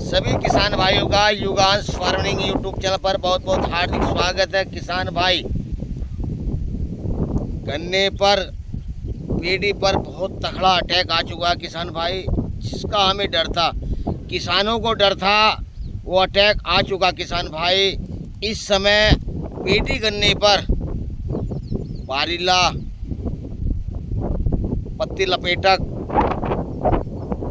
सभी किसान भाइयों का युगांश फार्मिंग यूट्यूब चैनल पर बहुत बहुत हार्दिक स्वागत है। किसान भाई, गन्ने पर पेड़ी पर बहुत तगड़ा अटैक आ चुका है किसान भाई, जिसका हमें डर था, किसानों को डर था, वो अटैक आ चुका किसान भाई। इस समय पेड़ी गन्ने पर पारिला, पत्ती लपेटक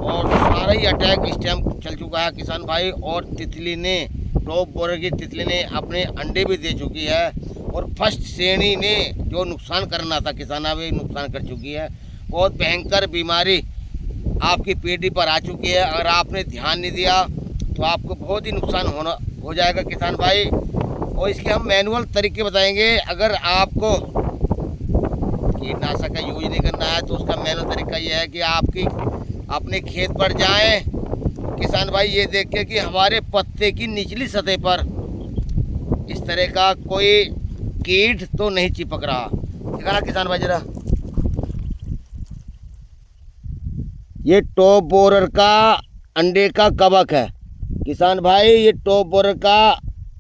और सारा ही अटैक इस टाइम चल चुका है किसान भाई। और तितली ने, टॉप बोरर की तितली ने अपने अंडे भी दे चुकी है और फर्स्ट श्रेणी ने जो नुकसान करना था किसाना भी नुकसान कर चुकी है। बहुत भयंकर बीमारी आपकी पेटी पर आ चुकी है। अगर आपने ध्यान नहीं दिया तो आपको बहुत ही नुकसान हो जाएगा किसान भाई। और इसके हम मैनुअल तरीके बताएंगे। अगर आपको कीटनाशक का यूज नहीं करना है तो उसका मैनुअल तरीका ये है कि आपकी अपने खेत पर जाएं किसान भाई, ये देख के कि हमारे पत्ते की निचली सतह पर इस तरह का कोई कीट तो नहीं चिपक रहा। दिखाना किसान भाई जरा, ये टॉप बोरर का अंडे का कवक है किसान भाई। ये टॉप बोरर का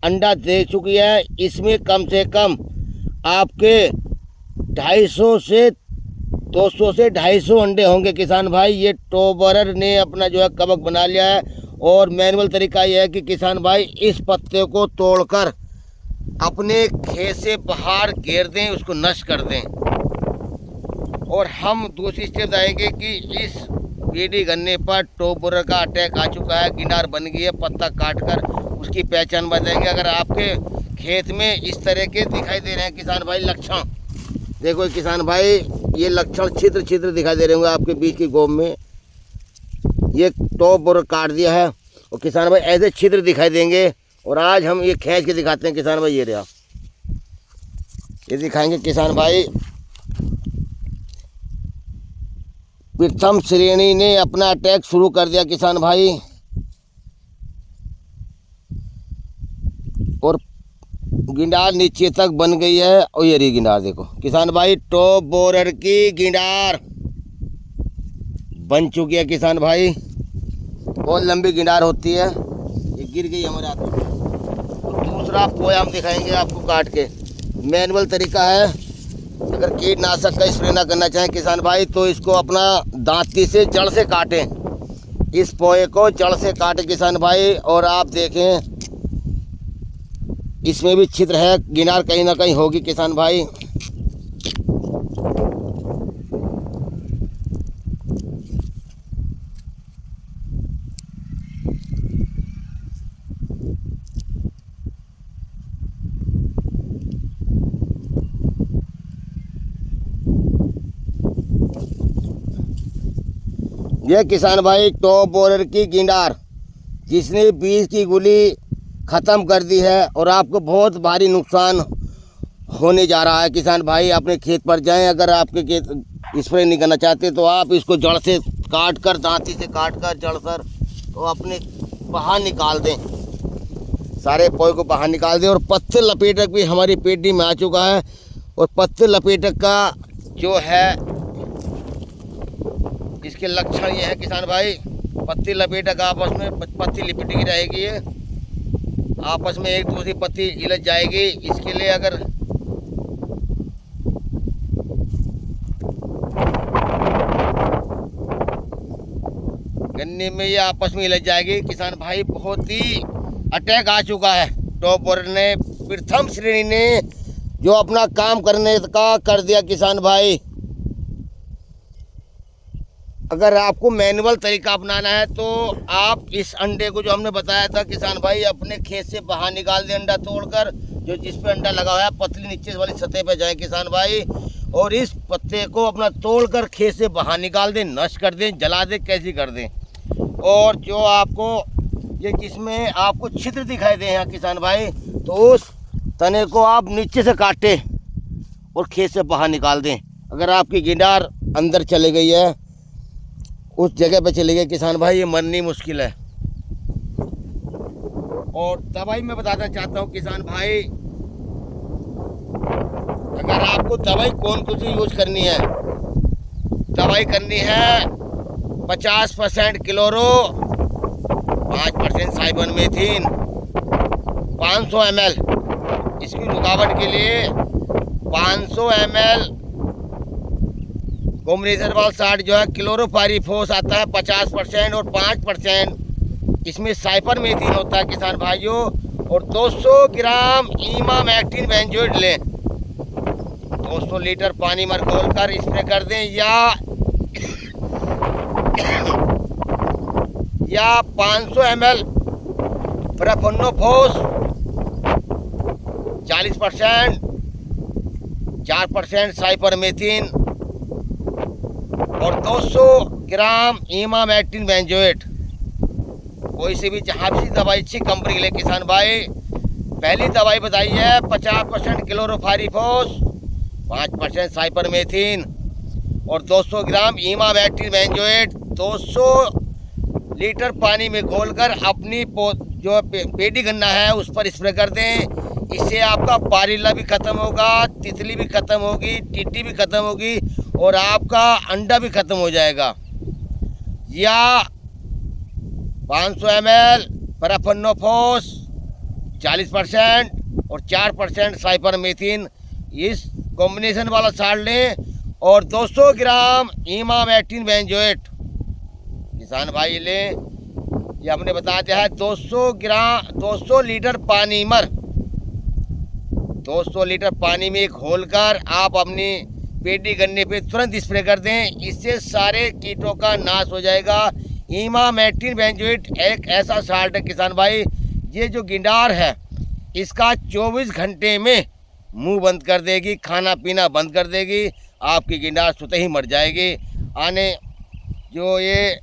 अंडा दे चुकी है। इसमें कम से कम आपके 250 से 250 अंडे होंगे किसान भाई। ये टॉप बोरर ने अपना जो है कवक बना लिया है। और मैनुअल तरीका यह है कि किसान भाई इस पत्ते को तोड़कर अपने खेत से बाहर घेर दें, उसको नष्ट कर दें। और हम दूसरी स्टेप आएंगे कि इस पेड़ी गन्ने पर टॉप बोरर का अटैक आ चुका है, गिनार बन गई है, पत्ता काटकर उसकी पहचान बताएंगे। अगर आपके खेत में इस तरह के दिखाई दे रहे हैं किसान भाई लक्षण, देखो किसान भाई ये लक्षण छिद्र छिद्र दिखाई दे रहे होंगे आपके बीच की गोब में, ये टॉप बोरर काट दिया है और किसान भाई ऐसे छिद्र दिखाई देंगे। और आज हम ये खींच के दिखाते हैं किसान भाई, ये रहा, ये दिखाएंगे किसान भाई। प्रथम श्रेणी ने अपना अटैक शुरू कर दिया किसान भाई और गिंडार नीचे तक बन गई है। और ये रही गिंडार, देखो किसान भाई टॉप बोरर की गिंडार बन चुकी है किसान भाई। बहुत लंबी गिंडार होती है, ये गिर गई हमारे हाथ में। और दूसरा पोया हम दिखाएंगे आपको काट के। मैनुअल तरीका है, अगर कीटनाशक का स्प्रे ना करना चाहें किसान भाई तो इसको अपना दांती से जड़ से काटें, इस पोए को जड़ से काटें किसान भाई। और आप देखें इसमें भी छिद्र है, गिनार कहीं ना कहीं होगी किसान भाई। ये किसान भाई टॉप बोरर की गिंडार जिसने बीज की गुली ख़त्म कर दी है और आपको बहुत भारी नुकसान होने जा रहा है किसान भाई। अपने खेत पर जाएं, अगर आपके खेत स्प्रे नहीं करना चाहते तो आप इसको जड़ से काट कर, दांती से काट कर जड़ कर तो अपने बाहर निकाल दें, सारे पोए को बाहर निकाल दें। और पत्ते लपेटक भी हमारी पेटी में आ चुका है। और पत्ते लपेटक का जो है इसके लक्षण ये है किसान भाई, पत्ती लपेटक आपस में पत्ती लिपटी रहेगी, ये आपस में एक दूसरी पत्ती इलझ जाएगी। इसके लिए अगर गन्ने में ये आपस में इलझ जाएगी किसान भाई। बहुत ही अटैक आ चुका है। टॉप बोरर ने प्रथम श्रेणी ने जो अपना काम करने का कर दिया किसान भाई। अगर आपको मैनुअल तरीका अपनाना है तो आप इस अंडे को जो हमने बताया था किसान भाई, अपने खेत से बाहर निकाल दें अंडा तोड़कर, जो जिस पे अंडा लगा हुआ है पतली नीचे वाली सतह पे जाए किसान भाई। और इस पत्ते को अपना तोड़कर खेत से बाहर निकाल दें, नष्ट कर दें, जला दें, कैसी कर दें। और जो आपको ये जिसमें आपको छिद्र दिखाई दे यहाँ किसान भाई, तो उस तने को आप नीचे से काटें और खेत से बाहर निकाल दें। अगर आपकी गिंडार अंदर चली गई है, उस जगह पे चले गए किसान भाई, ये मरनी मुश्किल है। और दवाई मैं बताना चाहता हूँ किसान भाई, अगर आपको दवाई कौन सी यूज करनी है, दवाई करनी है 50% क्लोरो, 5% साइपरमेथ्रिन 500 ml। इसकी रुकावट के लिए 500 ml कॉम्बिनेशन 60 जो है क्लोरोपाइरीफॉस आता है 50% और 5% इसमें साइपरमेथ्रिन होता है किसान भाइयों। और 200 ग्राम इमामेक्टिन बेंजोएट लें। 200 लीटर पानी में घोलकर स्प्रे कर दें या 500 ml प्रोफेनोफॉस 40%, 4% साइपरमेथ्रिन और 200 ग्राम इमामेक्टिन बेंजोएट। कोई से भी जहाँ भी दवाई अच्छी कंपनी के लिए किसान भाई। पहली दवाई बताई है 50% क्लोरोपाइरीफॉस, 5% साइपरमेथ्रिन और 200 ग्राम इमामेक्टिन बेंजोएट 200 लीटर पानी में घोलकर अपनी जो पेडी गन्ना है उस पर स्प्रे कर दें। इससे आपका पारिल्ला भी खत्म होगा, तितली भी खत्म होगी, टिड्डी भी खत्म होगी और आपका अंडा भी खत्म हो जाएगा। या 500 ml प्रोफेनोफॉस 40% और 4% साइपरमेथ्रिन इस कॉम्बिनेशन वाला साड़ लें और 200 ग्राम इमामेक्टिन बेंजोएट किसान भाई लें। ये हमने बता दिया है 200 लीटर पानी में 200 लीटर पानी में घोलकर आप अपनी पेडी गन्ने पे तुरंत स्प्रे कर दें। इससे सारे कीटों का नाश हो जाएगा। इमामेक्टिन बेंजोएट एक ऐसा साल्ट है किसान भाई, ये जो गिंडार है इसका 24 घंटे में मुंह बंद कर देगी, खाना पीना बंद कर देगी, आपकी गिंडार स्वतः ही मर जाएगी। आने जो ये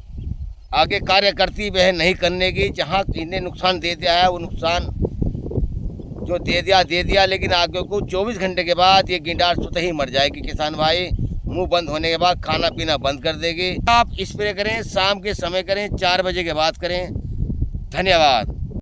आगे कार्य करती वह नहीं करने की, जहाँ इन्हें नुकसान दे दिया है वो नुकसान जो दे दिया, लेकिन आगे को 24 घंटे के बाद ये गिंडार स्वतः ही मर जाएगी किसान भाई। मुंह बंद होने के बाद खाना पीना बंद कर देगी। आप स्प्रे करें, शाम के समय करें, 4 बजे के बाद करें। धन्यवाद।